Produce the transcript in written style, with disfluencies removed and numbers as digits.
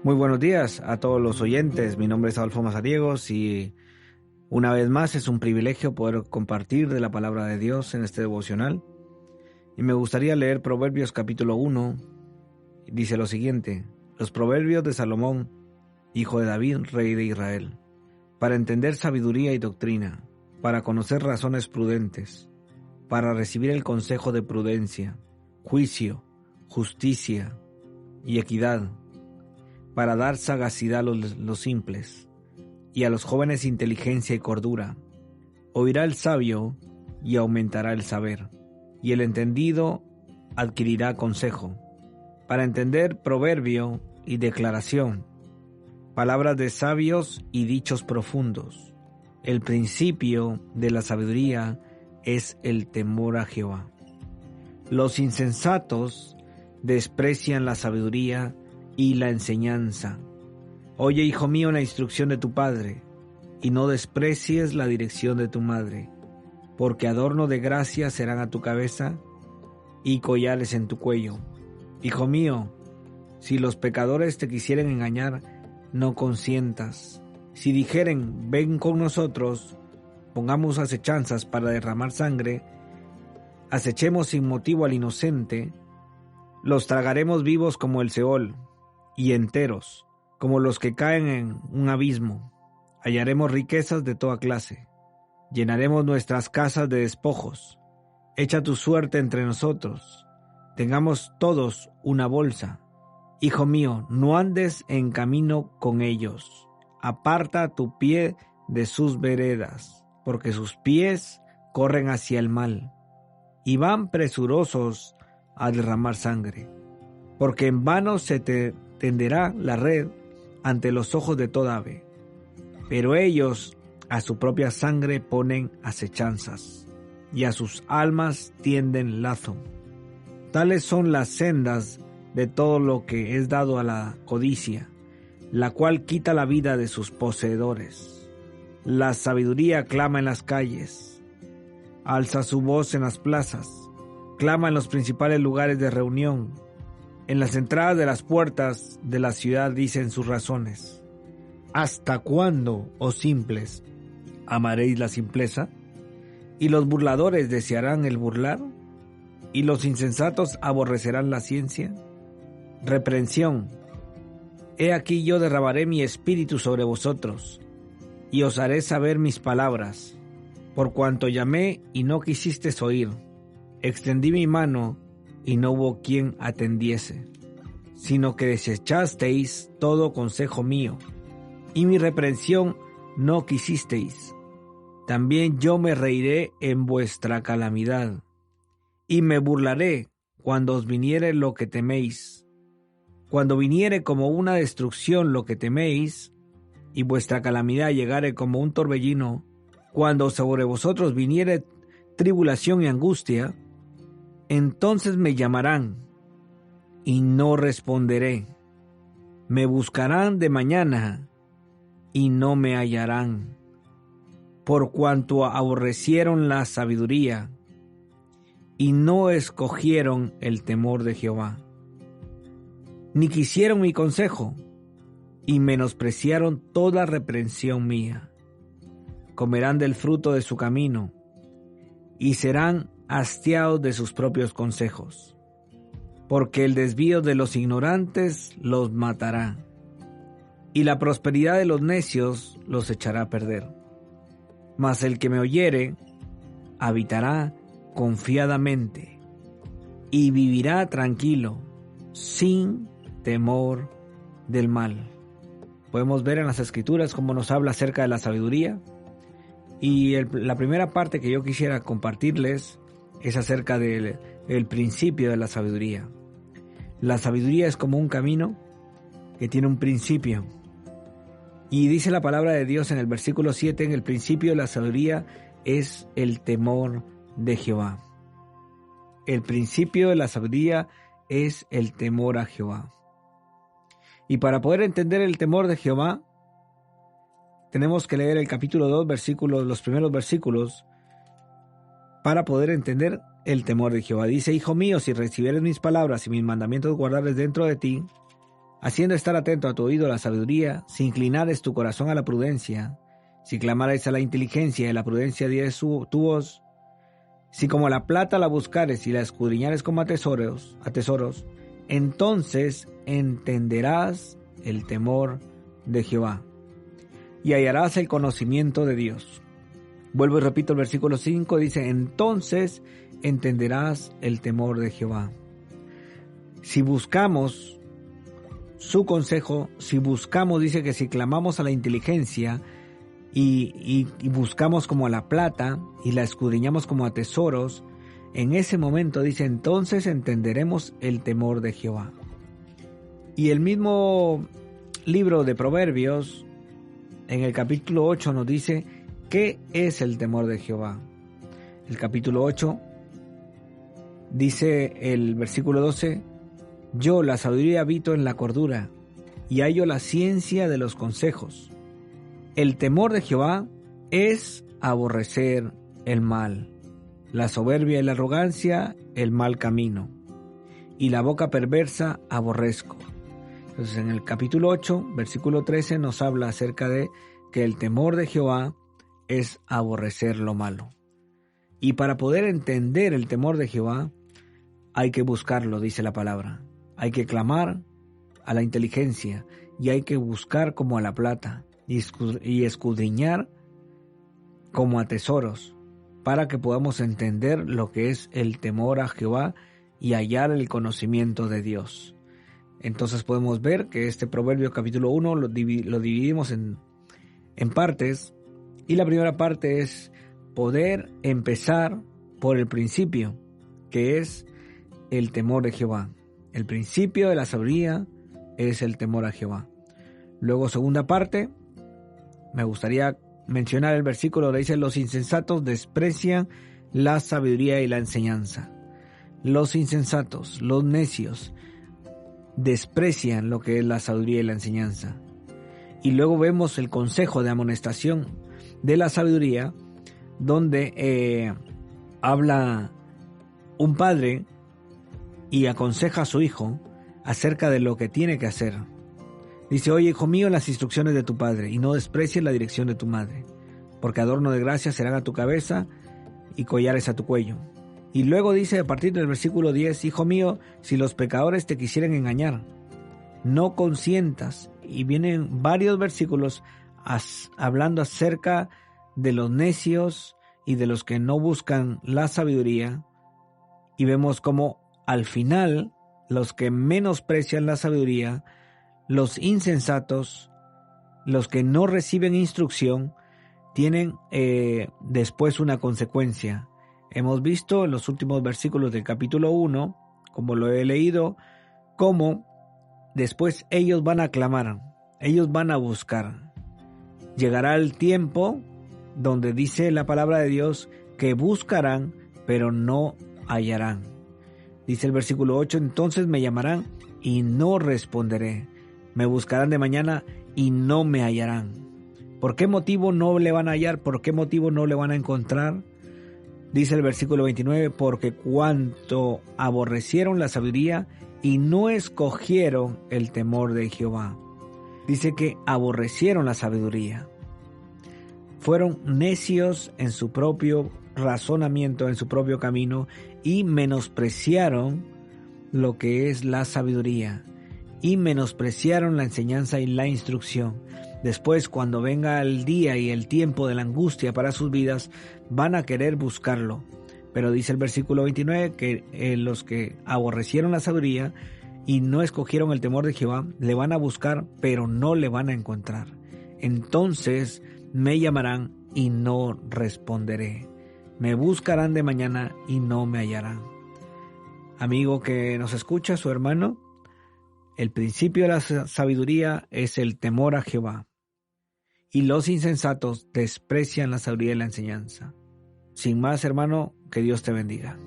Muy buenos días a todos los oyentes. Mi nombre es Adolfo Mazariegos y una vez más es un privilegio poder compartir de la palabra de Dios en este devocional. Y me gustaría leer Proverbios capítulo 1. Dice lo siguiente: los proverbios de Salomón, hijo de David, rey de Israel, para entender sabiduría y doctrina, para conocer razones prudentes, para recibir el consejo de prudencia, juicio, justicia y equidad, para dar sagacidad a los simples, y a los jóvenes inteligencia y cordura. Oirá el sabio y aumentará el saber, y el entendido adquirirá consejo, para entender proverbio y declaración, palabras de sabios y dichos profundos. El principio de la sabiduría es el temor a Jehová. Los insensatos desprecian la sabiduría y la enseñanza. Oye, hijo mío, la instrucción de tu padre, y no desprecies la dirección de tu madre, porque adorno de gracia serán a tu cabeza y collares en tu cuello. Hijo mío, si los pecadores te quisieren engañar, no consientas. Si dijeren, ven con nosotros, pongamos acechanzas para derramar sangre, acechemos sin motivo al inocente, los tragaremos vivos como el Seol, y enteros, como los que caen en un abismo. Hallaremos riquezas de toda clase, llenaremos nuestras casas de despojos. Echa tu suerte entre nosotros, tengamos todos una bolsa. Hijo mío, no andes en camino con ellos, aparta tu pie de sus veredas, porque sus pies corren hacia el mal, y van presurosos a derramar sangre, porque en vano se te tenderá la red ante los ojos de toda ave, pero ellos a su propia sangre ponen acechanzas, y a sus almas tienden lazo. Tales son las sendas de todo lo que es dado a la codicia, la cual quita la vida de sus poseedores. La sabiduría clama en las calles, alza su voz en las plazas, clama en los principales lugares de reunión. En las entradas de las puertas de la ciudad dicen sus razones. ¿Hasta cuándo, oh simples, amaréis la simpleza? ¿Y los burladores desearán el burlar? ¿Y los insensatos aborrecerán la ciencia? Reprensión. He aquí yo derramaré mi espíritu sobre vosotros, y os haré saber mis palabras, por cuanto llamé y no quisisteis oír, extendí mi mano y no hubo quien atendiese, sino que desechasteis todo consejo mío, y mi reprensión no quisisteis. También yo me reiré en vuestra calamidad, y me burlaré cuando os viniere lo que teméis. Cuando viniere como una destrucción lo que teméis, y vuestra calamidad llegare como un torbellino, cuando sobre vosotros viniere tribulación y angustia, entonces me llamarán, y no responderé. Me buscarán de mañana, y no me hallarán, por cuanto aborrecieron la sabiduría, y no escogieron el temor de Jehová, ni quisieron mi consejo, y menospreciaron toda reprensión mía. Comerán del fruto de su camino, y serán hastiados de sus propios consejos, porque el desvío de los ignorantes los matará, y la prosperidad de los necios los echará a perder. Mas el que me oyere habitará confiadamente, y vivirá tranquilo, sin temor del mal. Podemos ver en las Escrituras cómo nos habla acerca de la sabiduría, y la primera parte que yo quisiera compartirles es acerca del principio de la sabiduría. La sabiduría es como un camino que tiene un principio. Y dice la palabra de Dios en el versículo 7, en el principio de la sabiduría es el temor de Jehová. El principio de la sabiduría es el temor a Jehová. Y para poder entender el temor de Jehová, tenemos que leer el capítulo 2, los primeros versículos, para poder entender el temor de Jehová. Dice: Hijo mío, si recibieres mis palabras y mis mandamientos guardares dentro de ti, haciendo estar atento a tu oído a la sabiduría, si inclinares tu corazón a la prudencia, si clamares a la inteligencia y a la prudencia dieres tu voz, si como la plata la buscares y la escudriñares como a tesoros, entonces entenderás el temor de Jehová y hallarás el conocimiento de Dios. Vuelvo y repito el versículo 5, dice, entonces entenderás el temor de Jehová. Si buscamos su consejo, dice que si clamamos a la inteligencia y buscamos como a la plata y la escudriñamos como a tesoros, en ese momento dice, entonces entenderemos el temor de Jehová. Y el mismo libro de Proverbios, en el capítulo 8 nos dice, ¿qué es el temor de Jehová? El capítulo 8 dice el versículo 12, yo la sabiduría habito en la cordura y hallo la ciencia de los consejos. El temor de Jehová es aborrecer el mal, la soberbia y la arrogancia, el mal camino, y la boca perversa aborrezco. Entonces en el capítulo 8, versículo 13 nos habla acerca de que el temor de Jehová es aborrecer lo malo. Y para poder entender el temor de Jehová, hay que buscarlo, dice la palabra. Hay que clamar a la inteligencia y hay que buscar como a la plata y escudriñar como a tesoros para que podamos entender lo que es el temor a Jehová y hallar el conocimiento de Dios. Entonces podemos ver que este proverbio capítulo 1 lo dividimos en partes, y la primera parte es poder empezar por el principio, que es el temor de Jehová. El principio de la sabiduría es el temor a Jehová. Luego, segunda parte, me gustaría mencionar el versículo donde dice, los insensatos desprecian la sabiduría y la enseñanza. Los insensatos, los necios, desprecian lo que es la sabiduría y la enseñanza. Y luego vemos el consejo de amonestación de la sabiduría, donde habla un padre y aconseja a su hijo acerca de lo que tiene que hacer. Dice, oye, hijo mío, las instrucciones de tu padre, y no desprecies la dirección de tu madre, porque adorno de gracia serán a tu cabeza y collares a tu cuello. Y luego dice a partir del versículo 10, hijo mío, si los pecadores te quisieren engañar, no consientas. Y vienen varios versículos hablando acerca de los necios y de los que no buscan la sabiduría. Y vemos cómo al final los que menosprecian la sabiduría, los insensatos, los que no reciben instrucción, tienen después una consecuencia. Hemos visto en los últimos versículos del capítulo 1, como lo he leído, cómo después ellos van a clamar, ellos van a buscar. Llegará el tiempo donde dice la palabra de Dios que buscarán, pero no hallarán. Dice el versículo 8, entonces me llamarán y no responderé. Me buscarán de mañana y no me hallarán. ¿Por qué motivo no le van a hallar? ¿Por qué motivo no le van a encontrar? Dice el versículo 29, porque cuanto aborrecieron la sabiduría y no escogieron el temor de Jehová. Dice que aborrecieron la sabiduría. Fueron necios en su propio razonamiento, en su propio camino, y menospreciaron lo que es la sabiduría, y menospreciaron la enseñanza y la instrucción. Después, cuando venga el día y el tiempo de la angustia para sus vidas, van a querer buscarlo. Pero dice el versículo 29 que los que aborrecieron la sabiduría y no escogieron el temor de Jehová, le van a buscar, pero no le van a encontrar. Entonces me llamarán y no responderé. Me buscarán de mañana y no me hallarán. Amigo que nos escucha, su hermano, el principio de la sabiduría es el temor a Jehová. Y los insensatos desprecian la sabiduría y la enseñanza. Sin más, hermano, que Dios te bendiga.